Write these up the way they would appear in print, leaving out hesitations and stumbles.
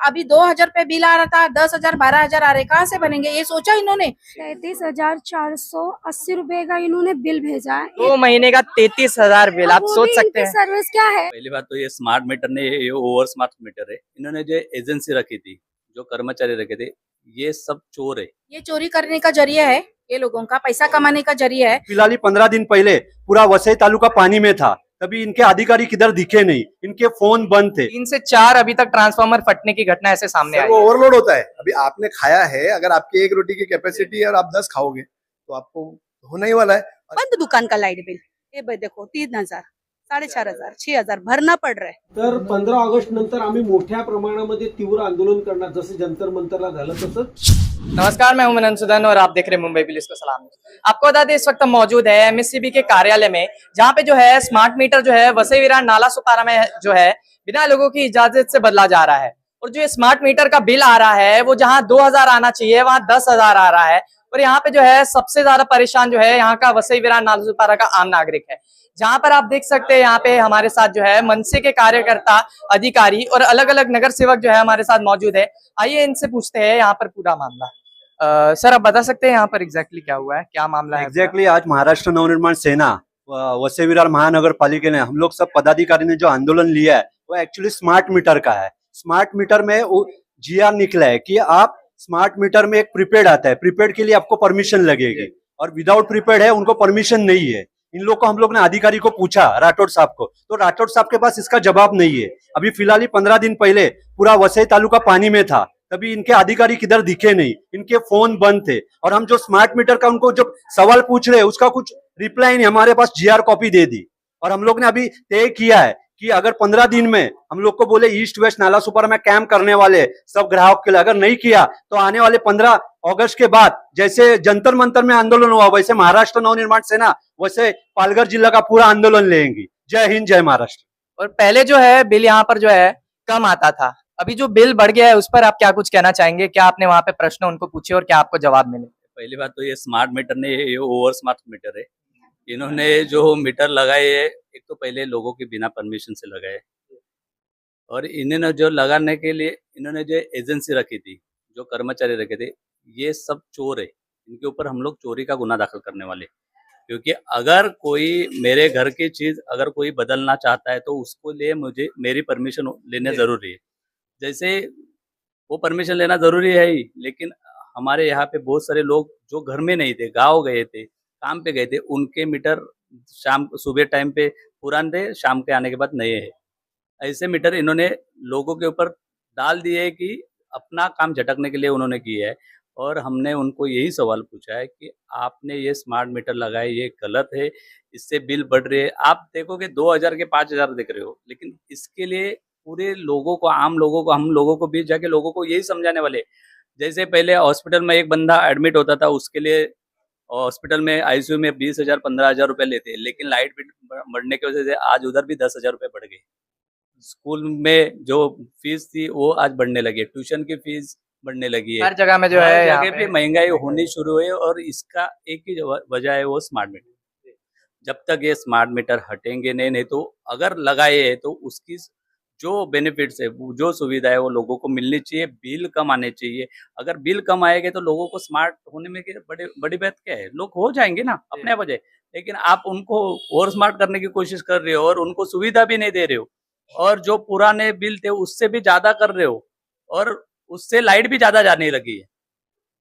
अभी 2,000 रुपए बिल आ रहा था, 10,000 12,000 आ रहे, कहाँ से बनेंगे? ये सोचा इन्होंने? 33,480 रुपए का इन्होंने बिल भेजा है। 2 महीने का 33,000 बिल, आप वो सोच भी सकते इनकी हैं। सर्विस क्या है? पहली बात तो ये स्मार्ट मीटर ने ये ओवर स्मार्ट मीटर है। इन्होंने जो एजेंसी रखी थी, जो कर्मचारी रखे थे, ये सब चोर है। ये चोरी करने का जरिया है, ये लोगों का पैसा कमाने का जरिया है। फिलहाल 15 दिन पहले पूरा वसई तालुका पानी में था, तभी इनके अधिकारी किधर दिखे नहीं, इनके फोन बंद थे। 3 से 4 अभी तक ट्रांसफार्मर फटने की घटना ऐसे सामने आई वो है। ओवरलोड होता है। अभी आपने खाया है, अगर आपकी 1 रोटी की कैपेसिटी है और आप 10 खाओगे तो आपको होने ही वाला है। बंद दुकान का लाईट बिल हे देखो 3,000 4,500 6,000 भरणं पड रहा है। तर 15 ऑगस्ट नंतर आम्ही मोठ्या प्रमाणामध्ये तीव्र आंदोलन करणार, जसं जंतर मंतरला झालं तसं। नमस्कार, मैं हूं मनन सुदन और आप देख रहे हैं मुंबई पुलिस को सलाम। आपको बता दें, इस वक्त हम मौजूद है एमएससीबी के कार्यालय में, जहां पे जो है स्मार्ट मीटर जो है वसई विरार नाला सुपारा में जो है बिना लोगों की इजाजत से बदला जा रहा है। और जो ये स्मार्ट मीटर का बिल आ रहा है वो जहां 2,000 आना चाहिए वहां 10,000 आ रहा है। और यहाँ पे जो है सबसे ज्यादा परेशान जो है यहाँ का वसई विरार नाला सुपारा का आम नागरिक है। जहां पर आप देख सकते हैं यहाँ पे हमारे साथ जो है मनसे के कार्यकर्ता, अधिकारी और अलग अलग नगर सेवक जो है हमारे साथ मौजूद है। आइए इनसे पूछते हैं यहाँ पर पूरा मामला। सर, आप बता सकते हैं यहाँ पर एग्जैक्टली क्या हुआ है, क्या मामला है? एग्जैक्टली आज महाराष्ट्र नवनिर्माण सेना वसई विरार महानगर पालिका ने, हम लोग सब पदाधिकारी ने जो आंदोलन लिया है वो एक्चुअली स्मार्ट मीटर का है। स्मार्ट मीटर में जीआर निकला है कि आप स्मार्ट मीटर में एक प्रीपेड आता है, प्रीपेड के लिए आपको परमिशन लगेगी और विदाउट प्रीपेड है उनको परमिशन नहीं है। इन लोग को हम लोग ने अधिकारी को पूछा, राठौड़ साहब को, तो राठौड़ साहब के पास इसका जवाब नहीं है। अभी फिलहाल 15 दिन पहले पूरा वसई तालुका पानी में था, तभी इनके अधिकारी किधर दिखे नहीं, इनके फोन बंद थे। और हम जो स्मार्ट मीटर का उनको जो सवाल पूछ रहे हैं उसका कुछ रिप्लाई नहीं, हमारे पास जीआर कॉपी दे दी। और हम लोग ने अभी तय किया है कि अगर 15 दिन में हम लोग को बोले ईस्ट वेस्ट नाला सुपारा में कैंप करने वाले सब ग्राहक के लिए, अगर नहीं किया तो आने वाले 15 अगस्त के बाद जैसे जंतर मंतर में आंदोलन हुआ वैसे महाराष्ट्र नवनिर्माण सेना वैसे पालघर जिला का पूरा आंदोलन लेंगी। जय हिंद, जय महाराष्ट्र। और पहले जो है बिल यहाँ पर जो है कम आता था, अभी जो बिल बढ़ गया है उस पर आप क्या कुछ कहना चाहेंगे? क्या आपने वहां पे प्रश्न उनको पूछे और क्या आपको जवाब मिले? पहली बात तो ये स्मार्ट मीटर ने ये ओवर स्मार्ट मीटर है। इन्होंने जो मीटर लगाए है, एक तो पहले लोगों के बिना परमिशन से लगाए, और इन्होंने जो लगाने के लिए इन्होंने जो एजेंसी रखी थी, जो कर्मचारी रखे थे, ये सब चोर है। इनके ऊपर हम लोग चोरी का गुना दाखिल करने वाले, क्योंकि अगर कोई मेरे घर की चीज अगर कोई बदलना चाहता है तो उसको लिए मुझे मेरी परमिशन लेना जरूरी है। जैसे वो परमिशन लेना जरूरी है ही, लेकिन हमारे यहाँ पे बहुत सारे लोग जो घर में नहीं थे, गाँव गए थे, काम पे गए थे, उनके मीटर शाम सुबह टाइम पे पुराने थे, शाम के आने के बाद नए हैं। ऐसे मीटर इन्होंने लोगों के ऊपर डाल दिए कि अपना काम झटकने के लिए उन्होंने किया है। और हमने उनको यही सवाल पूछा है कि आपने ये स्मार्ट मीटर लगाए, ये गलत है, इससे बिल बढ़ रहे हैं। आप देखोगे 2,000 के 5,000 दिख रहे हो, लेकिन इसके लिए पूरे लोगों को, आम लोगों को, हम लोगों को बीच जाके लोगों को यही समझाने वाले। जैसे पहले हॉस्पिटल में एक बंदा एडमिट होता था, उसके लिए हॉस्पिटल में आईसीयू में 20,000 15,000 रुपए लेते हैं, लेकिन लाइट बिल बढ़ने की वजह से आज उधर भी 10,000 रुपए बढ़ गए। स्कूल में जो फीस थी वो आज बढ़ने लगी, ट्यूशन की फीस बढ़ने लगी है, हर जगह में जो हर है जगह पे महंगाई होनी शुरू हुई। और इसका एक ही वजह है, वो स्मार्ट मीटर। जब तक ये स्मार्ट मीटर हटेंगे नहीं तो अगर लगाए है तो उसकी जो बेनिफिट्स है, जो सुविधा है वो लोगों को मिलनी चाहिए, बिल कम आने चाहिए। अगर बिल कम आएंगे तो लोगों को स्मार्ट होने में बड़ी बात क्या है, लोग हो जाएंगे ना अपने वजह। लेकिन आप उनको और स्मार्ट करने की कोशिश कर रहे हो और उनको सुविधा भी नहीं दे रहे हो, और जो पुराने बिल थे उससे भी ज्यादा कर रहे हो, और उससे लाइट भी ज्यादा जाने लगी है।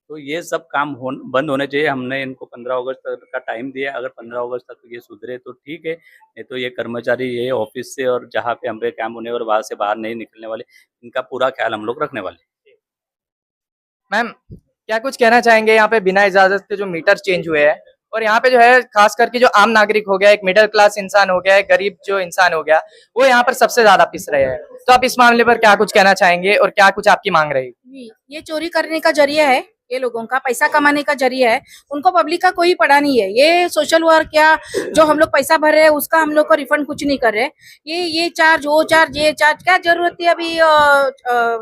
तो ये सब काम बंद होने चाहिए। हमने इनको 15 अगस्त तक का टाइम दिया, अगर 15 अगस्त तक ये सुधरे तो ठीक है, नहीं तो ये कर्मचारी ये ऑफिस से और जहाँ पे हमारे काम होने और वहां से बाहर नहीं निकलने वाले, इनका पूरा ख्याल हम लोग रखने वाले। मैम, क्या कुछ कहना चाहेंगे? यहाँ पे बिना इजाजत के जो मीटर चेंज हुए हैं, और यहाँ पे जो है खास करके जो आम नागरिक हो गया, एक मिडिल क्लास इंसान हो गया, एक गरीब जो इंसान हो गया, वो यहाँ पर सबसे ज्यादा पिस रहे हैं। तो आप इस मामले पर क्या कुछ कहना चाहेंगे और क्या कुछ आपकी मांग रहेगी? ये चोरी करने का जरिया है, ये लोगों का पैसा कमाने का जरिया है। उनको पब्लिक का कोई पड़ा नहीं है। ये सोशल वर्क या जो हम लोग पैसा भर रहे हैं उसका हम लोग को रिफंड कुछ नहीं कर रहे। ये चार्ज, वो चार्ज, ये चार्ज, क्या जरूरत थी अभी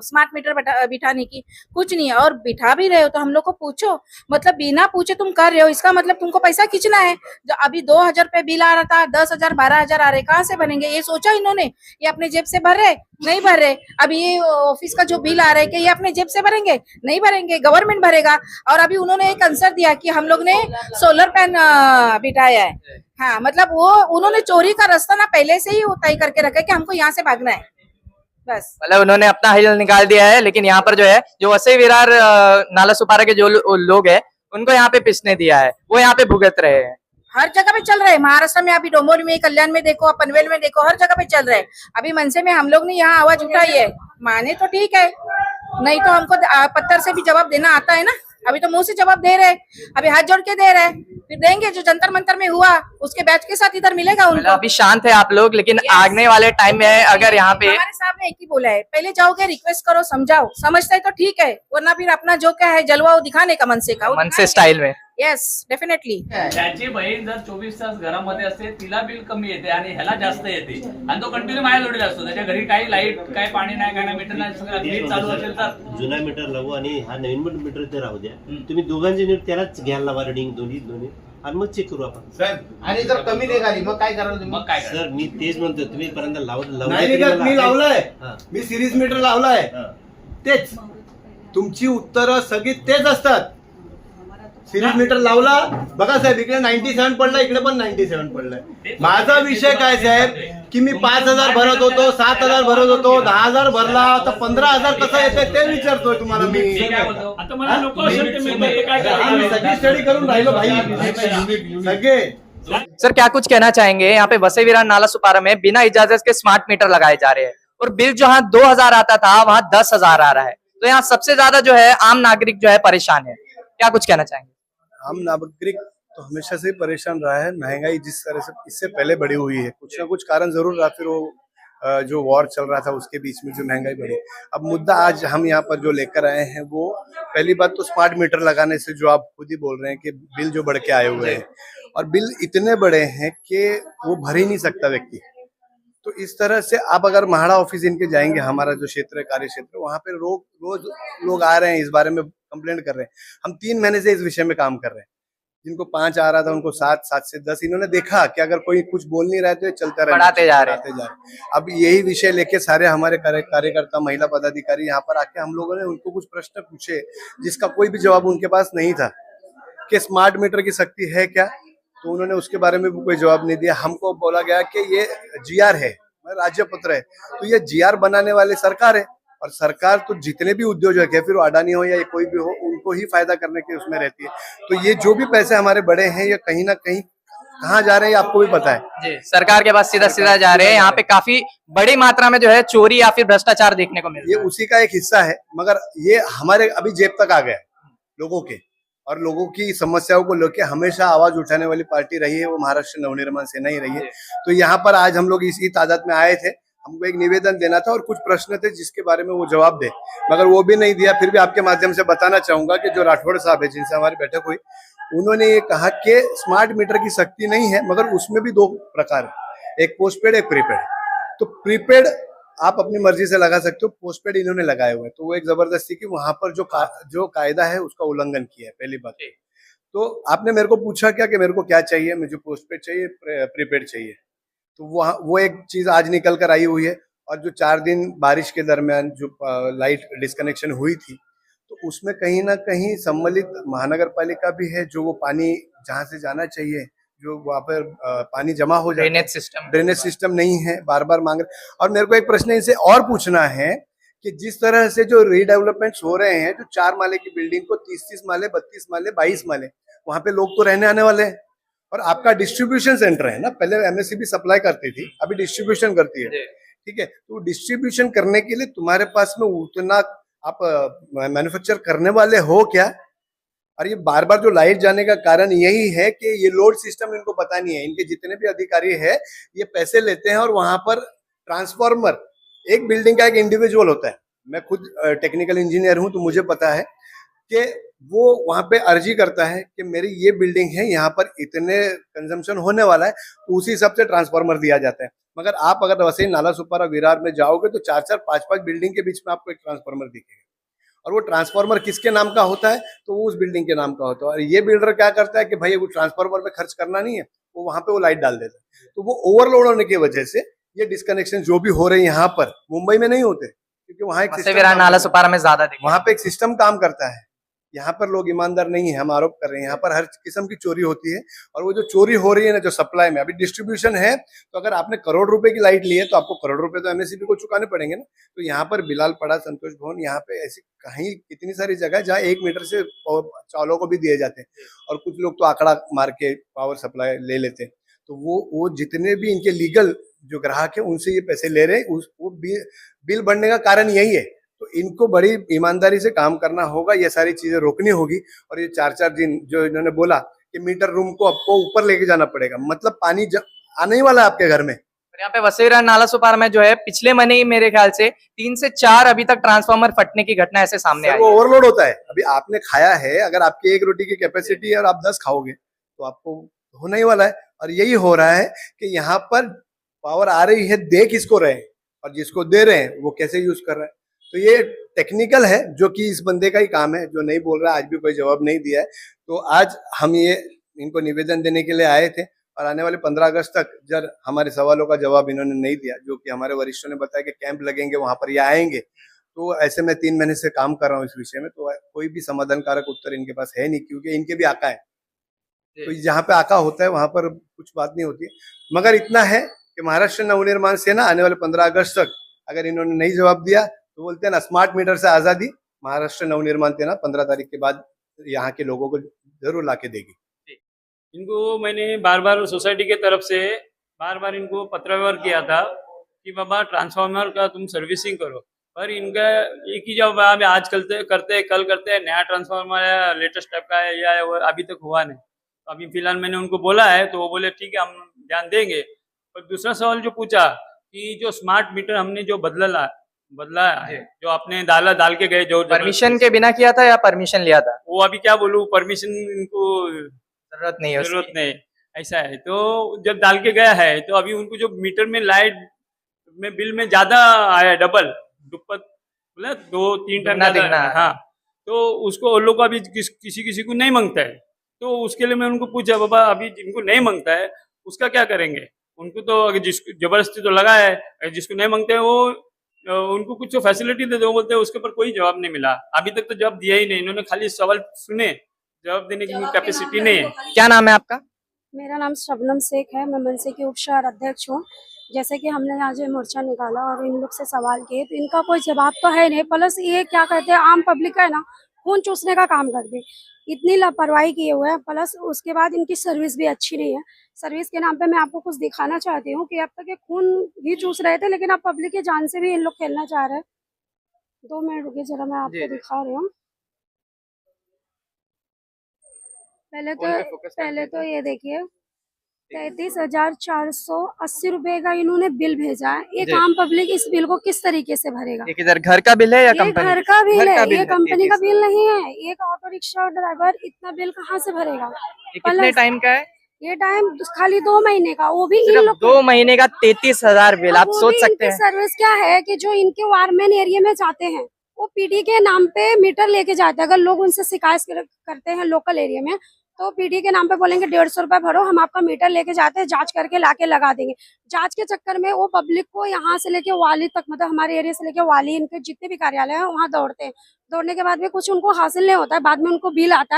स्मार्ट मीटर बिठाने की? कुछ नहीं है। और बिठा भी रहे हो तो हम लोग को पूछो, मतलब बिना पूछे तुम कर रहे हो, इसका मतलब तुमको पैसा खींचना है। जो अभी 2,000 रुपए बिल आ रहा था, 10,000 12,000 आ रहे, कहाँ से बनेंगे? ये सोचा इन्होंने? ये अपने जेब से भर रहे, नहीं भर रहे। अब ये ऑफिस का जो बिल आ रहा है कि ये अपने जेब से भरेंगे, नहीं भरेंगे, गवर्नमेंट भरेगा। और अभी उन्होंने एक आंसर दिया कि हम लोग ने सोलर पैन बिठाया है। हाँ, मतलब वो उन्होंने चोरी का रास्ता ना पहले से ही वो तय करके रखा है कि हमको यहाँ से भागना है, बस। मतलब उन्होंने अपना हिल निकाल दिया है, लेकिन यहाँ पर जो है जो वसई विरार नाला सुपारा के जो लोग हैं उनको यहाँ पे पिसने दिया है, वो यहाँ पे भुगत रहे हैं। हर जगह पे चल रहे हैं महाराष्ट्र में, अभी डोंबिवली में, कल्याण में देखो, पनवेल में देखो, हर जगह पे चल रहे हैं। अभी मनसे में हम लोग ने यहाँ आवाज उठाई है, माने तो ठीक है, नहीं तो हमको पत्थर से भी जवाब देना आता है ना। अभी तो मुंह से जवाब दे रहे, अभी हाथ जोड़ के दे रहे, फिर देंगे। जो जंतर मंतर में हुआ उसके बैच के साथ इधर मिलेगा उनको। अभी शांत है आप लोग, लेकिन आगने वाले टाइम में अगर यहाँ पे हमारे साहब ने एक ही बोला है, पहले जाओगे रिक्वेस्ट करो, समझाओ, समझते है तो ठीक है, वरना फिर अपना जो क्या है जलवा वो दिखाने का मनसे का, मनसे स्टाईल में। Yes definitely. त्याची बहीण जर 24 तास घरामध्ये असते तिला बिल कमी येते आणि ह्याला जास्त येते आणि तो कंटिन्यू माझ्या जोडीला असतो. त्याच्या घरी काही लाईट काय पाणी नाही काय नाही मीटर नाही सगळं नीट चालू असेल तर जुना मीटर लावू आणि हा नवीन मीटर ते राहू द्या. तुम्ही दोघांचे नीट त्यालाच घ्यायला लावा रिडिंग दोन्ही आणि मग चेक करू आपण. सर आणि जर कमी निघाली मग काय कराल तुम्ही? मग काय करायचं? सर मी तेच म्हणतो तुम्ही पर्यंत नाही निघत, मी लावलंय, मी सिरीज मीटर लावलाय, तेच तुमची उत्तरं सगळी तेच असतात. सिरीज मीटर लावला बघा साहेब, इकडे 97 पडला, इकडे पण 97 पडलाय. माझा विषय काय साहेब की मी 5,000 भरत होतो, 7,000 भरत होतो, 10,000 भरला, तर 15,000 कसं येतंय ते विचारतोय तुम्हाला मी. आता मला नको असेल ते मिळतं, हे काय करायचं? आम्ही सगळी स्टडी करून राहिलो भाई सगळे. सर क्या कुछ कहना चाहेंगे? यहाँ पे वसई विरार नाला सुपारा में बिना इजाजत के स्मार्ट मीटर लगाए जा रहे हैं और बिल जहाँ 2,000 आता था वहाँ 10,000 आ रहा है, तो यहाँ सबसे ज्यादा जो है आम नागरिक जो है परेशान है। क्या कुछ कहना चाहेंगे? आम नागरिक तो हमेशा से ही परेशान रहा है। महंगाई जिस तरह से इससे पहले बढ़ी हुई है, कुछ ना कुछ कारण जरूर रहा, फिर वो जो वॉर चल रहा था उसके बीच में जो महंगाई बढ़ी। अब मुद्दा आज हम यहाँ पर जो लेकर आए हैं वो पहली बात तो स्मार्ट मीटर लगाने से जो आप खुद ही बोल रहे हैं कि बिल जो बढ़ के आए हुए हैं, और बिल इतने बड़े हैं कि वो भर ही नहीं सकता व्यक्ति। तो इस तरह से आप अगर महाड़ा ऑफिस इनके जाएंगे, हमारा जो क्षेत्र है कार्य क्षेत्र, वहाँ पे रोज लोग आ रहे हैं, इस बारे में कंप्लेंट कर रहे हैं। हम 3 महीने से इस विषय में काम कर रहे हैं। जिनको 5 आ रहा था उनको 7, 7 से 10। इन्होंने देखा कि अगर कोई कुछ बोल नहीं रहा है तो ये चलता रहे, बढ़ाते जा रहे हैं। अब यही विषय लेके सारे हमारे कार्यकर्ता, महिला पदाधिकारी यहाँ पर आके हम लोगों ने उनको कुछ प्रश्न पूछे जिसका कोई भी जवाब उनके पास नहीं था कि स्मार्ट मीटर की सख्ती है क्या, तो उन्होंने उसके बारे में भी कोई जवाब नहीं दिया। हमको बोला गया कि ये GR है, राज्य पत्र है, तो ये GR बनाने वाले सरकार है, और सरकार तो जितने भी उद्योजक है, फिर वो अडानी हो या कोई भी हो, उनको ही फायदा करने के उसमें रहती है। तो ये जो भी पैसे हमारे बड़े हैं ये कहीं ना कहीं कहाँ जा रहे हैं आपको भी पता है जी, सरकार के पास सीधा जा रहे हैं। यहाँ पे काफी बड़ी मात्रा में जो है चोरी या फिर भ्रष्टाचार देखने को मिल रहा ये उसी का एक हिस्सा है, मगर ये हमारे अभी जेब तक आ गया लोगों के, और लोगों की समस्याओं को लेकर हमेशा आवाज उठाने वाली पार्टी रही है वो महाराष्ट्र नवनिर्माण सेना ही रही है। तो यहाँ पर आज हम लोग इसी तादाद में आए थे, हमको एक निवेदन देना था और कुछ प्रश्न थे जिसके बारे में वो जवाब दे, मगर वो भी नहीं दिया। फिर भी आपके माध्यम से बताना चाहूंगा कि जो राठौड़ साहब है जिनसे हमारी बैठक हुई, उन्होंने ये कहा कि स्मार्ट मीटर की सख्ती नहीं है, मगर उसमें भी 2 प्रकार है, एक पोस्टपेड एक प्रीपेड। तो प्रीपेड आप अपनी मर्जी से लगा सकते हो, पोस्टपेड इन्होंने लगाए हुए हैं, तो वो एक जबरदस्ती की वहां पर जो कायदा है उसका उल्लंघन किया है। पहली बात तो आपने मेरे को पूछा क्या कि मेरे को क्या चाहिए, मुझे पोस्टपेड चाहिए प्रीपेड चाहिए, तो वो एक चीज आज निकल कर आई हुई है। और जो 4 दिन बारिश के दरमियान जो लाइट डिस्कनेक्शन हुई थी, तो उसमें कहीं ना कहीं सम्मिलित महानगर पालिका भी है, जो वो पानी जहाँ से जाना चाहिए, जो वहाँ पर पानी जमा हो जाए, ड्रेनेज सिस्टम नहीं है, बार बार मांग रहे। और मेरे को एक प्रश्न इनसे और पूछना है कि जिस तरह से जो रीडेवलपमेंट्स हो रहे हैं, जो 4 माले की बिल्डिंग को 30-30 माले, 32 माले, 22 माले, वहां पे लोग तो रहने आने वाले हैं, और आपका डिस्ट्रीब्यूशन सेंटर है ना, पहले MSCB सप्लाई करती थी, अभी डिस्ट्रीब्यूशन करती है, ठीक है। तो डिस्ट्रीब्यूशन करने के लिए तुम्हारे पास में उतना आप मैन्युफैक्चर करने वाले हो क्या? और ये बार बार जो लाइट जाने का कारण यही है कि ये लोड सिस्टम इनको पता नहीं है। इनके जितने भी अधिकारी है ये पैसे लेते हैं और वहां पर ट्रांसफार्मर, एक बिल्डिंग का एक इंडिविजुअल होता है, मैं खुद टेक्निकल इंजीनियर हूं तो मुझे पता है कि वो वहां पे अर्जी करता है कि मेरी ये बिल्डिंग है, यहाँ पर इतने कंजम्पशन होने वाला है, तो उसी हिसाब से ट्रांसफार्मर दिया जाता है। मगर आप अगर वसई नाला सुपारा विरार में जाओगे तो 4-4, 5-5 बिल्डिंग के बीच में आपको एक ट्रांसफार्मर दिखेगा, और वो ट्रांसफार्मर किसके नाम का होता है, तो वो उस बिल्डिंग के नाम का होता है। और ये बिल्डर क्या करता है कि भाई वो ट्रांसफार्मर पे खर्च करना नहीं है, वो वहां पे वो लाइट डाल देता है, तो वो ओवरलोड होने की वजह से ये डिस्कनेक्शन जो भी हो रहे हैं यहाँ पर मुंबई में नहीं होते, क्योंकि वहाँ एक वसई system विरार काम नाला करता है। सुपारा में ज्यादा दिखे। वहाँ पे एक सिस्टम काम करता है। यहाँ पर लोग ईमानदार नहीं है, हम आरोप कर रहे हैं। यहाँ पर हर किस्म की चोरी होती है, और वो जो चोरी हो रही है ना, जो सप्लाई में अभी डिस्ट्रीब्यूशन है, तो अगर आपने करोड़ रुपए की लाइट ली है तो आपको करोड़ रुपए तो एमएससीबी को चुकाने पड़ेंगे ना। तो यहाँ पर बिलाल पड़ा, संतोष भवन, यहाँ पे ऐसी कहीं कितनी सारी जगह है जहाँ 1 मीटर से चावलों को भी दिए जाते हैं, और कुछ लोग तो आंकड़ा मार के पावर सप्लाई ले लेते हैं। तो वो जितने भी इनके लीगल जो ग्राहक है उनसे ये पैसे ले रहे हैं, वो बिल बढ़ने का कारण यही है। तो इनको बड़ी ईमानदारी से काम करना होगा, ये सारी चीजें रोकनी होगी। और ये 4-4 दिन जो इन्होंने बोला कि मीटर रूम को आपको ऊपर लेके जाना पड़ेगा, मतलब पानी आने ही वाला है आपके घर में। और यहाँ पे वसई विरार नाला सुपारा में जो है पिछले महीने ही मेरे ख्याल से 3 से 4 अभी तक ट्रांसफार्मर फटने की घटना ऐसे सामने सर, आई वो है। ओवरलोड होता है। अभी आपने खाया है, अगर आपकी 1 रोटी की कैपेसिटी है और आप 10 खाओगे तो आपको होना ही वाला है। और यही हो रहा है कि यहाँ पर पावर आ रही है, दे किसको रहे हैं, और जिसको दे रहे हैं वो कैसे यूज कर रहा है। तो ये टेक्निकल है, जो कि इस बंदे का ही काम है, जो नहीं बोल रहा है, आज भी कोई जवाब नहीं दिया है। तो आज हम ये इनको निवेदन देने के लिए आए थे, और आने वाले 15 अगस्त तक जब हमारे सवालों का जवाब इन्होंने नहीं दिया, जो कि हमारे वरिष्ठों ने बताया कि कैंप लगेंगे वहां पर, ये आएंगे, तो ऐसे में 3 महीने से काम कर रहा हूँ इस विषय में, तो कोई भी समाधानकारक उत्तर इनके पास है नहीं, क्योंकि इनके भी आका है। तो जहाँ पे आका होता है वहां पर कुछ बात नहीं होती है। मगर इतना है कि महाराष्ट्र नवनिर्माण सेना आने वाले 15 अगस्त तक अगर इन्होंने नहीं जवाब दिया तो बोलते हैं ना, स्मार्ट मीटर से आजादी, महाराष्ट्र नवनिर्माण सेना 15 तारीख के बाद यहाँ के लोगों को जरूर लाके देगी। इनको मैंने बार बार सोसाइटी के तरफ से बार इनको पत्र व्यवहार किया था कि बाबा ट्रांसफार्मर का तुम सर्विसिंग करो, पर इनका एक ही जवाब आज कल करते हैं नया ट्रांसफार्मर है, लेटेस्ट टाइप का है, या वो अभी तक हुआ नहीं। तो अभी फिलहाल मैंने उनको बोला है तो वो बोले ठीक है हम ध्यान देंगे। पर दूसरा सवाल जो पूछा कि जो स्मार्ट मीटर हमने जो बदला है, जो आपने डाल के गए, जो परमिशन के बिना किया था या परमिशन लिया था? वो अभी क्या बोलूं, परमिशन इनको जरूरत नहीं है, जरूरत नहीं, ऐसा है। तो जब डाल के गया है तो अभी उनको जो मीटर में लाइट में बिल में ज्यादा आया, दुप्पट, मतलब 2-3 टाइम दिखना है। हाँ, तो उसको उन लोग को अभी किसी को नहीं मांगता है। तो उसके लिए मैं उनको पूछा, बाबा अभी जिनको नहीं मांगता है उसका क्या करेंगे? उनको तो अगर जिसको जबरदस्ती तो लगा है, जिसको नहीं मांगते हैं वो उनको कुछ फैसिलिटी दे दो बोलते हैं, उसके ऊपर कोई जवाब नहीं मिला अभी तक। तो जवाब दिया ही नहीं, इन्होंने खाली सवाल सुने, जवाब देने की कैपेसिटी नहीं है। क्या नाम है आपका? मेरा नाम शबनम शेख है, मैं मनसे की उप शहर अध्यक्ष हूँ। जैसे कि हमने आज ये मोर्चा निकाला और इन लोग से सवाल किए तो इनका कोई जवाब तो है नहीं, प्लस ये क्या कहते हैं, आम पब्लिक का है ना खून चूसने का काम करते हैं, इतनी लापरवाही किए हुए हैं। प्लस उसके बाद इनकी सर्विस भी अच्छी नहीं है। सर्विस के नाम पे मैं आपको कुछ दिखाना चाहती हूँ कि अब तक ये खून भी चूस रहे थे, लेकिन अब पब्लिक की जान से भी इन लोग खेलना चाह रहे हैं। 2 मिनट रुकिए जरा, मैं आपको दिखा रही हूँ। पहले तो ये देखिए 33,480 रुपए का इन्होंने बिल भेजा है। एक आम पब्लिक इस बिल को किस तरीके से भरेगा? ये किधर घर का बिल है या ये कंपनी? घर का बिल है, ये है, कंपनी का बिल नहीं है। एक ऑटो रिक्शा ड्राइवर इतना बिल कहाँ से भरेगा? ये कितने टाइम का है? ये टाइम खाली 2 महीने का, वो भी इन सिर्फ लोग 2 महीने का 33,000 बिल, आप सोच सकते हैं। सर्विस क्या है कि जो इनके वारमैन एरिया में जाते हैं वो पीडी के नाम पे मीटर लेके जाते हैं। अगर लोग उनसे शिकायत करते हैं लोकल एरिया में तो पीडी के नाम पे बोलेंगे 150 रुपए भरो, हम आपका मीटर लेके जाते हैं, जांच करके लाके लगा देंगे। जांच के चक्कर में वो पब्लिक को यहाँ से लेके वाली तक, मतलब हमारे एरिया से लेके वाली, इनके जितने भी कार्यालय हैं वहाँ दौड़ते हैं। दौड़ने के बाद भी कुछ उनको हासिल नहीं होता है, बाद में उनको बिल आता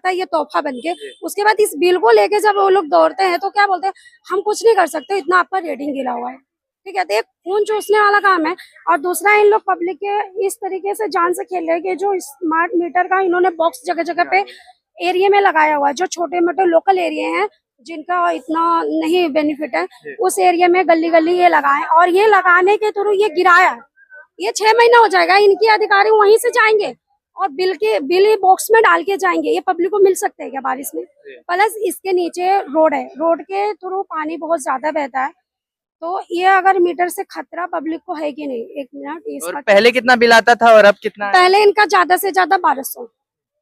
है ये तोहफा बन के। उसके बाद इस बिल को लेके जब वो लोग दौड़ते हैं तो क्या बोलते हैं, हम कुछ नहीं कर सकते, इतना आपका रेटिंग गिरा हुआ है। ठीक है, तो एक खून चूसने वाला काम है। और दूसरा, इन लोग पब्लिक के इस तरीके से जान से खेल रहे हैं कि जो स्मार्ट मीटर का इन्होंने बॉक्स जगह जगह पे एरिया में लगाया हुआ है, जो छोटे मोटे लोकल एरिया हैं जिनका इतना नहीं बेनिफिट है, उस एरिया में गली गली ये लगाए, और ये लगाने के थ्रू ये गिराया है। ये 6 महीना हो जाएगा, इनके अधिकारी वहीं से जाएंगे और बिल बॉक्स में डाल के जाएंगे। ये पब्लिक को मिल सकते हैं क्या बारिश में? प्लस इसके नीचे रोड है, रोड के थ्रू पानी बहुत ज्यादा बहता है। तो ये अगर मीटर से खतरा पब्लिक को है कि नहीं? 1 मिनट। और पहले कितना बिल आता था और अब कितना? पहले इनका ज्यादा से ज्यादा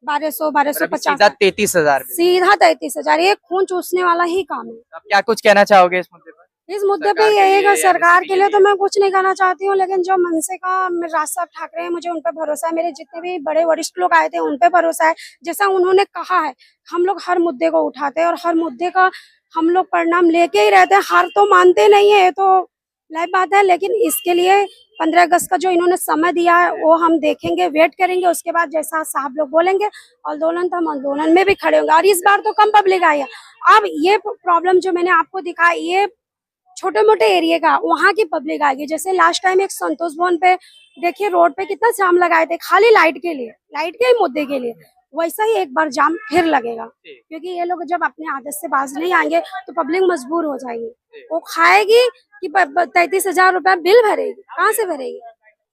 1250 सीधा 33,000 सीधा 33,000। ये खून चूसने वाला ही काम है। आप क्या कुछ कहना चाहोगे इस मुद्दे पर? इस मुद्दे पे यही है, सरकार के लिए तो मैं कुछ नहीं कहना चाहती हूँ, लेकिन जो मनसे का राज साहब ठाकरे हैं, मुझे उन पर भरोसा है। मेरे जितने भी बड़े वरिष्ठ लोग आए थे उन पे भरोसा है। जैसा उन्होंने कहा है, हम लोग हर मुद्दे को उठाते हैं और हर मुद्दे का हम लोग परिणाम लेके ही रहते हैं। हार तो मानते नहीं है, तो लाइव बात है, लेकिन इसके लिए 15 अगस्त का जो इन्होंने समय दिया है वो हम देखेंगे, वेट करेंगे। उसके बाद जैसा साहब लोग बोलेंगे आंदोलन, तो हम आंदोलन में भी खड़े होंगे। और इस बार तो कम पब्लिक आई है। अब ये प्रॉब्लम जो मैंने आपको दिखाया, ये छोटे मोटे एरिया का, वहाँ की पब्लिक आएगी। जैसे लास्ट टाइम एक संतोष भवन पे देखिए रोड पे कितना जाम लगाए थे, खाली लाइट के लिए, लाइट के ही मुद्दे के लिए। वैसा ही एक बार जाम फिर लगेगा, क्योंकि ये लोग जब अपने आदत से बाज नहीं आएंगे तो पब्लिक मजबूर हो जाएगी। वो खाएगी कि 33,000 रुपया बिल भरेगी, कहाँ से भरेगी?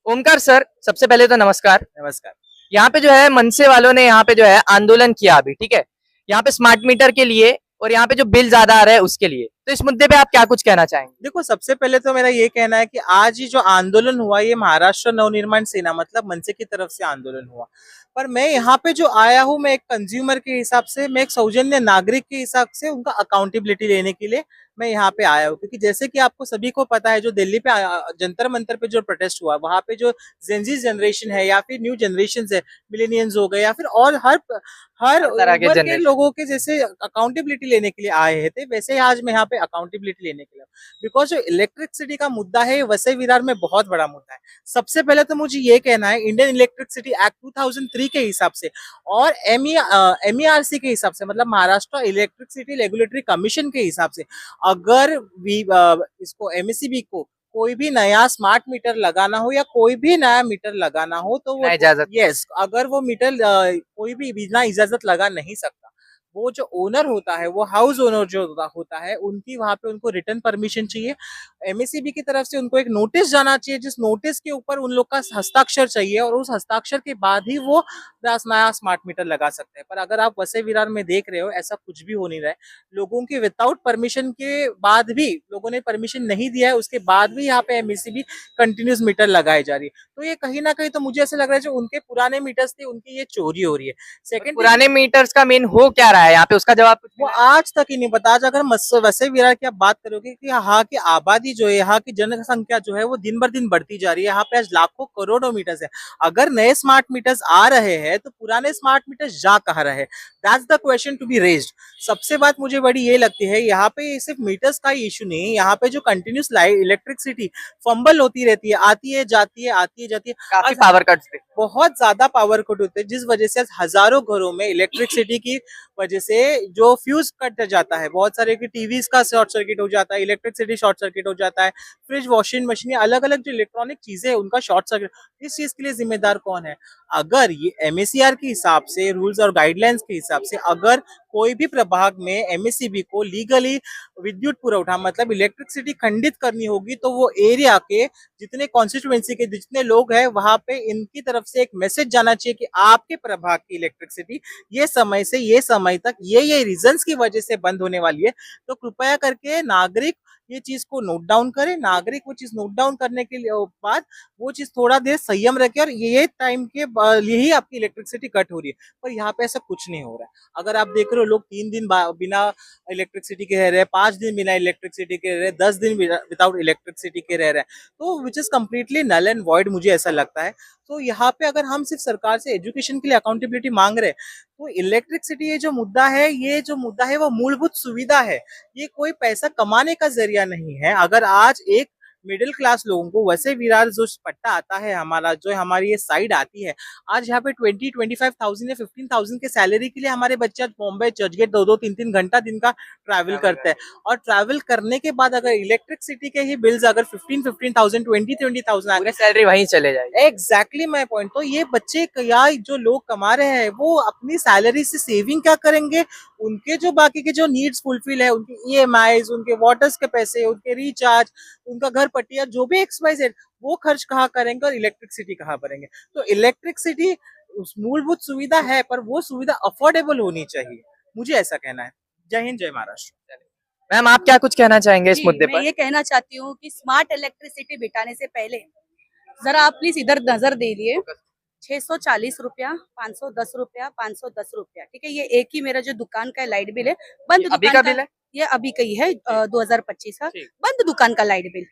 ओमकार सर, सबसे पहले तो नमस्कार। नमस्कार। यहाँ पे जो है मनसे वालों ने यहाँ पे जो है आंदोलन किया अभी, ठीक है, यहाँ पे स्मार्ट मीटर के लिए और यहाँ पे जो बिल ज्यादा आ रहा है उसके लिए, तो इस मुद्दे पे आप क्या कुछ कहना चाहेंगे? देखो, सबसे पहले तो मेरा ये कहना है कि आज ही जो आंदोलन हुआ ये महाराष्ट्र नवनिर्माण सेना मतलब मनसे की तरफ से आंदोलन हुआ, पर मैं यहाँ पे जो आया हूँ, मैं एक कंज्यूमर के हिसाब से, मैं एक सौजन्य नागरिक के हिसाब से उनका अकाउंटेबिलिटी लेने के लिए मैं यहाँ पे आया हूँ। क्योंकि जैसे कि आपको सभी को पता है, जो दिल्ली पे जंतर मंतर पे जो प्रोटेस्ट हुआ, वहाँ पे जो जेनजी जनरेशन है या फिर न्यू जनरेशन है, मिलेनियंस हो गए या फिर और हर तरह के उम्र के generation। लोगों के जैसे अकाउंटेबिलिटी लेने के लिए आए थे, वैसे ही आज मैं यहाँ पे अकाउंटेबिलिटी लेने के लिए, बिकॉज जो इलेक्ट्रिसिटी का मुद्दा है वसई विरार में बहुत बड़ा मुद्दा है। सबसे पहले तो मुझे ये कहना है, इंडियन इलेक्ट्रिसिटी एक्ट 2003 के हिसाब से और MERC के हिसाब से, मतलब महाराष्ट्र इलेक्ट्रिसिटी रेगुलेटरी कमीशन के हिसाब से, अगर इसको MSEB को कोई भी नया स्मार्ट मीटर लगाना हो या कोई भी नया मीटर लगाना हो तो वो इजाजत, यस, अगर वो मीटर कोई भी बिना इजाजत लगा नहीं सकता। वो जो ओनर होता है, वो हाउस ओनर जो होता है, उनकी वहां पे उनको रिटर्न परमिशन चाहिए। MSEB की तरफ से उनको एक नोटिस जाना चाहिए, जिस नोटिस के ऊपर उन लोग का हस्ताक्षर चाहिए और उस हस्ताक्षर के बाद ही वो नया स्मार्ट मीटर लगा सकते हैं। पर अगर आप वसई विरार में देख रहे हो, ऐसा कुछ भी हो नहीं रहा है। लोगों के विदाउट परमिशन के बाद भी, लोगों ने परमिशन नहीं दिया है, उसके बाद भी यहाँ पे MSEB कंटिन्यूस मीटर लगाई जा रही है। तो ये कहीं ना कहीं तो मुझे ऐसा लग रहा है जो उनके पुराने मीटर्स थे उनकी ये चोरी हो रही है। सेकंड, पुराने मीटर्स का मेन हो क्या रहा है यहाँ पे, उसका जवाब कुछ वो आज तक ही नहीं पता। आज अगर वसई विरार की आप बात करोगे कि यहाँ की आबादी जो है, यहाँ की जनसंख्या जो है वो दिन बर दिन बढ़ती जा रही है। यहाँ पे आज लाखों करोड़ों मीटर्स है। अगर नए स्मार्ट मीटर्स आ रहे हैं तो पुराने स्मार्ट मीटर्स जा कहाँ रहे? That's the question to be raised. सबसे बात मुझे बड़ी ये लगती है, यहाँ पे सिर्फ मीटर्स का ही इशू नहीं है, यहाँ पे जो कंटिन्यूस इलेक्ट्रिसिटी फंबल होती रहती है, आती है जाती है, आती है जाती है। काफी पावर कट्स थे, बहुत ज्यादा पावर कट होते हैं, जिस वजह से हजारों घरों में इलेक्ट्रिसिटी की वजह से जो फ्यूज कट जाता है, बहुत सारे की टीवीज का शॉर्ट सर्किट हो जाता है, इलेक्ट्रिसिटी शॉर्ट सर्किट हो जाता है, फ्रिज, वॉशिंग मशीन, अलग अलग जो इलेक्ट्रॉनिक चीजें है उनका शॉर्ट सर्किट। इस चीज के लिए जिम्मेदार कौन है? अगर ये MACR के हिसाब से, रूल्स और गाइडलाइंस के हिसाब से, अगर कोई भी प्रभाग में MSEB को लीगली विद्युत पुरवठा मतलब इलेक्ट्रिसिटी खंडित करनी होगी, तो वो एरिया के जितने कॉन्स्टिट्यूएंसी के जितने लोग हैं वहां पे इनकी तरफ से एक मैसेज जाना चाहिए कि आपके प्रभाग की इलेक्ट्रिसिटी ये समय से ये समय तक ये रीजंस की वजह से बंद होने वाली है। तो कृपया करके नागरिक ये चीज को नोट डाउन करे, नागरिक वो चीज नोट डाउन करने के बाद वो चीज थोड़ा देर संयम रखे और ये टाइम के यही आपकी इलेक्ट्रिसिटी कट हो रही है। पर यहाँ पे ऐसा कुछ नहीं हो रहा है। अगर आप देख रहे हो, लोग 3 दिन बिना इलेक्ट्रिसिटी के रह रहे हैं, 5 दिन बिना इलेक्ट्रिसिटी के रह रहे हैं, 10 दिन विदाउट इलेक्ट्रिसिटी के रह रहे हैं, तो which is completely null and void, मुझे ऐसा लगता है। तो यहाँ पे अगर हम सिर्फ सरकार से एजुकेशन के लिए अकाउंटेबिलिटी मांग रहे हैं, तो इलेक्ट्रिसिटी ये जो मुद्दा है वो मूलभूत सुविधा है, ये कोई पैसा कमाने का जरिया नहीं है। अगर आज एक मिडिल क्लास लोगों को वैसे विरार जो पट्टा आता है, हमारा जो हमारी ये साइड आती है, आज यहाँ पे 20-25,000 या 15,000 के सैलरी के लिए हमारे बच्चे बॉम्बे चर्चगेट 2-2, 3-3 घंटा दिन का ट्रैवल करते हैं। और ट्रैवल करने के बाद अगर इलेक्ट्रिसिटी के ही बिल्स अगर 15,000, 20,000 आ गए, सैलरी वहीं चले जाएगी। Exactly my point. तो ये बच्चे या जो लोग कमा रहे हैं वो अपनी सैलरी से सेविंग क्या करेंगे? उनके जो बाकी के जो नीड्स फुलफिल है, उनके EMIs, उनके वाटर्स के पैसे, उनके रिचार्ज, उनका घर पट्टिया, जो भी XYZ, वो खर्च कहाँ करेंगे और इलेक्ट्रिसिटी कहाँ भरेंगे? तो इलेक्ट्रिसिटी मूलभूत सुविधा है, पर वो सुविधा अफोर्डेबल होनी चाहिए, मुझे ऐसा कहना है। जय हिंद, जय महाराष्ट्र। मैम, आप क्या कुछ कहना चाहेंगे इस मुद्दे मैं पर? ये कहना चाहती हूँ कि स्मार्ट इलेक्ट्रिसिटी बिठाने से पहले जरा आप प्लीज इधर नजर दे लिए। 640 रुपया, 510 रुपया, 510 रुपया, ठीक है। ये एक ही मेरा जो दुकान का लाइट बिल है, बंद अभी दुकान का का बिल है? ये अभी का ही है, 2025 का बंद दुकान का लाइट बिल।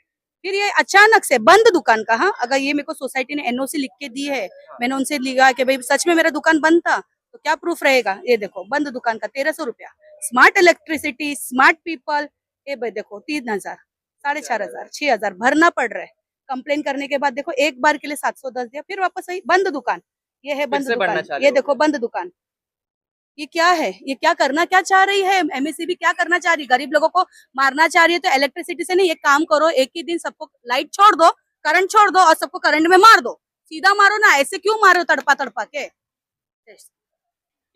फिर ये अचानक से बंद दुकान का, हाँ, अगर ये मेरे को सोसाइटी ने NOC लिख के दी है, मैंने उनसे लिखा कि भाई सच में मेरा दुकान बंद था, तो क्या प्रूफ रहेगा? ये देखो, बंद दुकान का 1300 रुपया। स्मार्ट इलेक्ट्रिसिटी, स्मार्ट पीपल, ये देखो 3,000, 4,500 6,000 भरना पड़ रहा है। कंप्लेन करने के बाद देखो एक बार के लिए 710 दिया, फिर वापस वही बंद दुकान। ये है बंद से बढ़ना दुकान, चालू ये हो देखो बंद दुकान। ये क्या है? ये क्या करना क्या चाह रही है? एमएससीबी क्या करना चाह रही है? गरीब लोगों को मारना चाह रही है। तो इलेक्ट्रिसिटी से नहीं, एक काम करो, एक ही दिन सबको लाइट छोड़ दो, करंट छोड़ दो और सबको करंट में मार दो। सीधा मारो ना, ऐसे क्यों मारो तड़पा तड़पा के?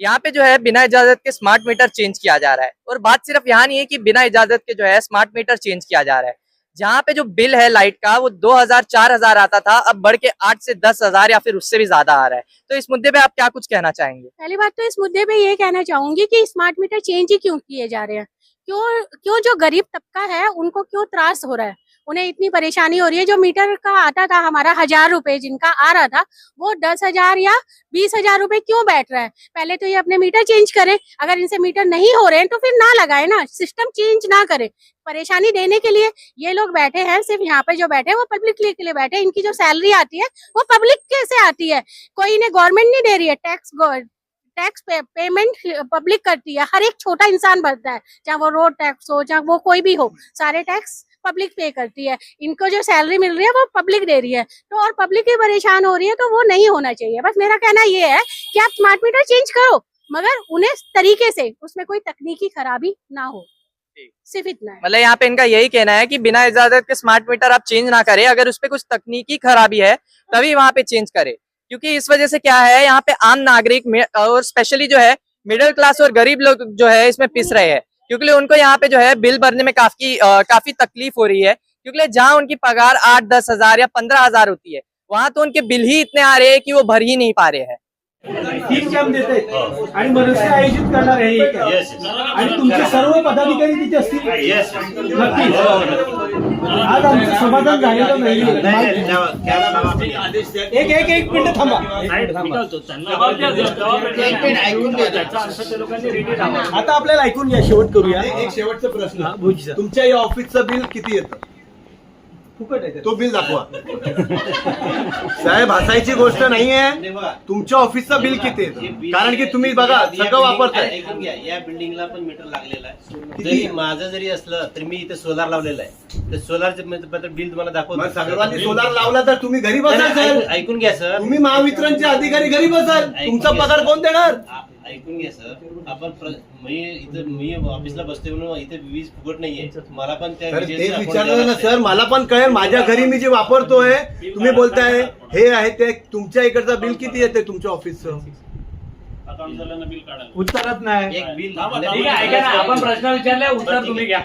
यहाँ पे जो है बिना इजाजत के स्मार्ट मीटर चेंज किया जा रहा है। और बात सिर्फ यहाँ नहीं है कि बिना इजाजत के जो है स्मार्ट मीटर चेंज किया जा रहा है। जहाँ पे जो बिल है लाइट का वो 2,000-4,000 आता था, अब बढ़ के 8 से 10,000 या फिर उससे भी ज्यादा आ रहा है। तो इस मुद्दे पे आप क्या कुछ कहना चाहेंगे? पहली बात तो इस मुद्दे पे ये कहना चाहूंगी कि स्मार्ट मीटर चेंज ही क्यों किए जा रहे हैं? क्यों जो गरीब तबका है उनको क्यों त्रास हो रहा है? उन्हें इतनी परेशानी हो रही है। जो मीटर का आता था हमारा 1,000 रुपए जिनका आ रहा था, वो 10,000 या 20,000 रुपए क्यों बैठ रहा है? पहले तो ये अपने मीटर चेंज करें। अगर इनसे मीटर नहीं हो रहे हैं तो फिर ना लगाए ना, सिस्टम चेंज ना करें। परेशानी देने के लिए ये लोग बैठे हैं, सिर्फ यहाँ पे जो बैठे हैं वो पब्लिक के लिए बैठे हैं। इनकी जो सैलरी आती है वो पब्लिक कैसे आती है? कोई इन्हें गवर्नमेंट नहीं दे रही है। टैक्स पेमेंट पब्लिक करती है, हर एक छोटा इंसान भरता है, चाहे वो रोड टैक्स हो, चाहे वो कोई भी हो, सारे टैक्स पब्लिक पे करती है। इनको जो सैलरी मिल रही है वो पब्लिक दे रही है, तो और पब्लिक ही परेशान हो रही है, तो वो नहीं होना चाहिए। बस मेरा कहना ये है कि आप स्मार्ट मीटर चेंज करो, मगर उन्हें तरीके से, उसमें कोई तकनीकी खराबी ना हो, सिर्फ इतना है। मतलब यहाँ पे इनका यही कहना है कि बिना इजाजत के स्मार्ट मीटर आप चेंज ना करें, अगर उसपे कुछ तकनीकी खराबी है तभी वहां पे चेंज करें। क्योंकि इस वजह से क्या है, यहाँ पे आम नागरिक और स्पेशली जो है मिडिल क्लास और गरीब लोग जो है इसमें पिस रहे हैं। क्योंकि उनको यहाँ पे जो है बिल भरने में काफी तकलीफ हो रही है। क्योंकि जहाँ उनकी पगार 8-10 हजार या 15,000 होती है, वहां तो उनके बिल ही इतने आ रहे हैं कि वो भर ही नहीं पा रहे हैं। 3 कॅम्प देत आहेत आणि मनसे आयोजित करणार आहे हे कॅम्प. Yes. आणि तुमचे सर्व पदाधिकारी तिथे असतील. Yes. नक्कीच. आज आमचं समाधान झालेलं नाही. एक मिनिट थांबा. आता आपल्याला ऐकून घ्या, शेवट करूया. एक शेवटचा प्रश्न. भुजी सर. तुमच्या या ऑफिसचं बिल किती येतं? फुकट आहे ते. तो बिल दाखवा. साहेब हसायची गोष्ट नाहीये. तुमच्या ऑफिसचं बिल किती येतं? कारण की तुम्ही बघा सगळं वापरताय. ऐकून घ्या, या बिल्डिंगला पण मीटर लागलेलं आहे. जरी माझं जरी असलं तरी मी इथे सोलार लावलेलं आहे. तर सोलारचं बिल तुम्हाला दाखवतो. मग सर्वांनी सोलार लावला तर तुम्ही घरी बसाल साहेब. ऐकून घ्या सर, तुम्ही महावितरणचे अधिकारी घरी बसाल. तुमचा पगार कोण देणार? ऐकून घ्या सर. आपण मी ऑफिसला बसते म्हणून इथे वीज फुकट नाहीये. मला पण त्या सर ते विचारलं ना सर, मला पण कळेल. माझ्या घरी मी जे वापरतोय, तुम्ही बोलताय हे आहे ते. तुमच्या इकडचं बिल किती येते तुमच्या ऑफिसचं? उत्तरात नाही. एक बिल आपण प्रश्न विचारले, उत्तर तुम्ही घ्या.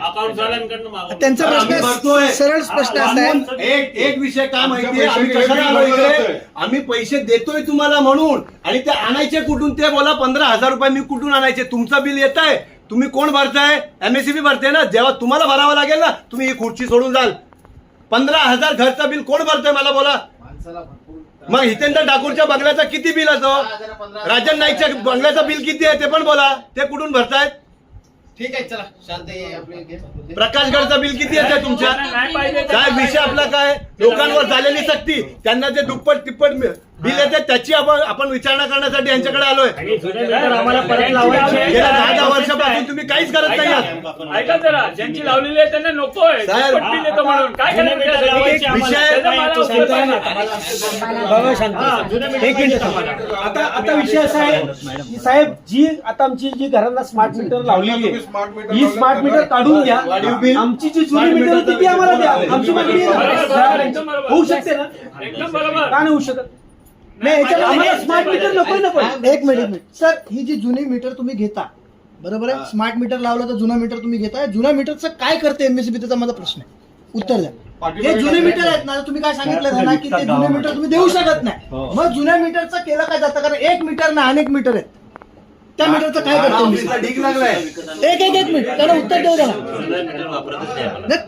त्यांचा प्रश्न सरळ स्पष्ट आहे. एक विषय काय माहितीये, आम्ही कशाला आलो इकडे? आम्ही पैसे देतोय तुम्हाला म्हणून, आणि ते आणायचे कुठून ते बोला. 15,000 रुपये मी कुठून आणायचे? तुमचं बिल येत आहे, तुम्ही कोण भरताय? एमएससीबी भरते ना. जेव्हा तुम्हाला भरावं लागेल ना, तुम्ही ही खुर्ची सोडून जाल. 15,000 घरचं बिल कोण भरतोय मला बोला. मग हितेंद्र ठाकूरच्या बंगल्याचं किती बिल असं? राजन नाईकच्या बंगल्याचं बिल किती आहे ते पण बोला. ते कुठून भरतायत? ठीक आहे, चला शांत. प्रकाश गडचं बिल किती येते तुमच्या? काय विषय आपला काय? लोकांवर झालेली सक्ती, त्यांना जे दुप्पट तिप्पट बिल येते त्याची आपण विचारणा करण्यासाठी यांच्याकडे आलोय. आम्हाला परत लावायचे. गेल्या 10 वर्षापासून तुम्ही काहीच करत नाही आहात. ऐका जरा, ज्यांची लावलेली आहे त्यांना नकोय. साहेब, बिल येतो म्हणून काय करायचं? आता विषय असा आहे की साहेब, जी आता आमची जी घरांना स्मार्ट मीटर लावलेली आहे, ही स्मार्ट मीटर काढून घ्या. आमची जी जुनी मीटर होती ती आम्हाला द्या. आमची मागणी होऊ शकते ना? एकदम बरोबर. का नाही होऊ शकत? नाही, आम्हाला स्मार्ट मीटर नको. एक मिनिट सर, ही जी जुनी मीटर तुम्ही घेता, बरोबर आहे, स्मार्ट मीटर लावलं तर जुना मीटर तुम्ही घेताय. जुना मीटरचं काय करते एमएससीबी? त्याचा माझा प्रश्न आहे, उत्तर द्या. हे जुने मीटर आहेत ना, तुम्ही काय सांगितलं ना की ते जुने मीटर तुम्ही देऊ शकत नाही. मग जुन्या मीटरचं केलं काय जातं? कारण एक मीटर ना अनेक मीटर आहेत. त्या मीटरचं काय करतो? ढीक लागलाय. एक मिनिट, त्याला उत्तर देऊ द्या.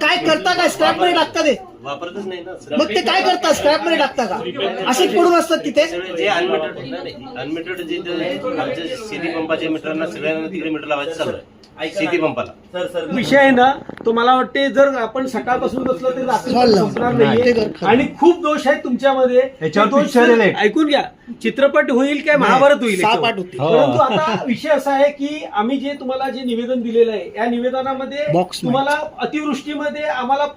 काय करता? काय स्क्रॅप मध्ये टाकता ते? वापरतच नाही ना. मग ते काय करतात स्क्रॅप मध्ये टाकता का असेच पडून असतात तिथे सगळे जे अनमिटेड जे आमच्या शेती पंपाच्या मीटरना सगळ्यांना तिकडे मीटर लावायचं चालू आहे शेती पंपाला. विषय आहे ना तो मला वाटते जर आपण सकाळपासून बसलो तर रात्री चालेल. संपणार ते नाहीये. कर. आणि खूप दोष आहेत तुमच्यामध्ये. याच्यावर ते दोष picture जर आहे. ऐकून घ्या, चित्रपट होईल काय महाभारत होईल 6 याच्यावर. पाठ होते परंतु आता विषय असा आहे की आम्ही जे तुम्हाला जे निवेदन दिलेलं आहे या निवेदनामध्ये Box तुम्हाला अतिवृष्टीमध्ये आम्हाला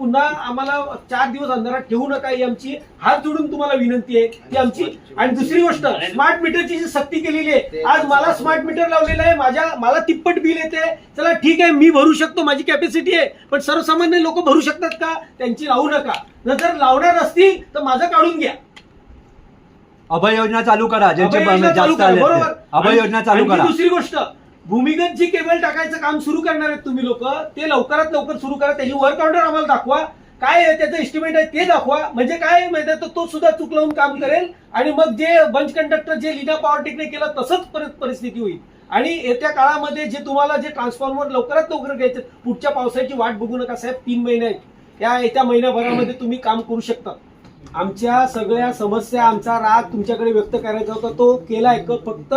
4 दिवस अंधारात ठेवू नका ही आमची हात जोडून तुम्हाला विनंती आहे ती आमची. आणि दुसरी गोष्ट स्मार्ट मीटरची जी सक्ती केलेली आहे, आज मला स्मार्ट मीटर लावलेलं आहे, मला तिप्पट बिल येते. चला ठीक आहे, मी भरू शकतो, माझी कॅपॅसिटी आहे, पण सर्वसामान्य लोक भरू शकतात का? त्यांची लावू नका. जर लावणार असतील तर माझं काढून घ्या. अभय योजना चालू करा. ज्यांचे अभय योजना चालू जास्त करा, आले ते. बरोबर. अभय योजना चालू आणखी करा. दुसरी गोष्ट, भूमिगत जी केबल टाकायचं काम सुरू करणार आहेत तुम्ही लोक, ते लवकरात लवकर सुरू करा. त्याची वर्क ऑर्डर आम्हाला दाखवा, काय आहे त्याचं एस्टिमेट आहे ते दाखवा. म्हणजे काय माहिती आहे, तो सुद्धा चूक लावून काम करेल आणि मग जे बंच कंडक्टर जे लीना पॉवरटेकने केलं तसंच परिस्थिती होईल. आणि येत्या काळामध्ये जे तुम्हाला जे ट्रान्सफॉर्मर लवकरात लवकर घ्यायचं, पुढच्या पावसाची वाट बघू नका साहेब. 3 महिने आहेत, त्या येत्या महिन्याभरामध्ये तुम्ही काम करू शकता. आमच्या सगळ्या समस्या, आमचा राग तुमच्याकडे व्यक्त करायचा होता, तो केलाय. फक्त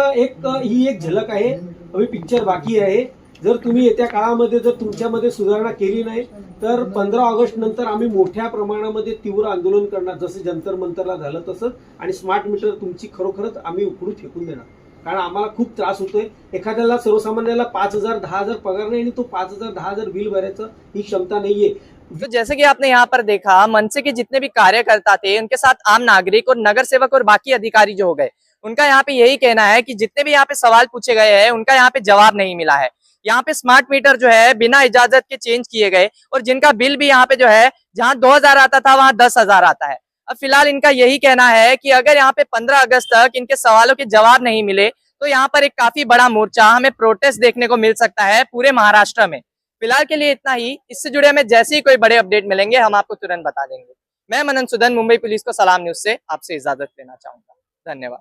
ही एक झलक आहे, अभी पिक्चर बाकी आहे. जर तुम्ही येत्या काळामध्ये जर तुमच्यामध्ये सुधारणा केली नाही तर 15 ऑगस्ट नंतर आम्ही मोठ्या प्रमाणामध्ये तीव्र आंदोलन करणार, जसं जंतर मंतरला झालं तसं. आणि स्मार्ट मीटर तुमची खरोखरच आम्ही उकडून फेकून देणार, कारण आम्हाला खूप त्रास होतोय. एखाद्याला सर्वसामान्याला 5,000 10,000 पगार नाही आणि तो 5,000 10,000 बिल भरायचं ही क्षमता नाहीये. तो जैसे कि आपने यहाँ पर देखा, मनसे के जितने भी कार्यकर्ता थे, उनके साथ आम नागरिक और नगर सेवक और बाकी अधिकारी जो हो गए, उनका यहाँ पे यही कहना है कि जितने भी यहाँ पे सवाल पूछे गए हैं उनका यहाँ पे जवाब नहीं मिला है. यहाँ पे स्मार्ट मीटर जो है बिना इजाजत के चेंज किए गए और जिनका बिल भी यहाँ पे जो है जहाँ 2,000 आता था वहाँ 10,000 आता है. अब फिलहाल इनका यही कहना है कि अगर यहाँ पे 15 अगस्त तक इनके सवालों के जवाब नहीं मिले तो यहाँ पर एक काफी बड़ा मोर्चा, हमें प्रोटेस्ट देखने को मिल सकता है पूरे महाराष्ट्र में. फिलहाल के लिए इतना ही. इससे जुड़े हमें जैसे ही कोई बड़े अपडेट मिलेंगे हम आपको तुरंत बता देंगे. मैं मनन सुदन, मुंबई पुलिस को सलाम न्यूज से आपसे इजाजत लेना चाहूंगा. धन्यवाद.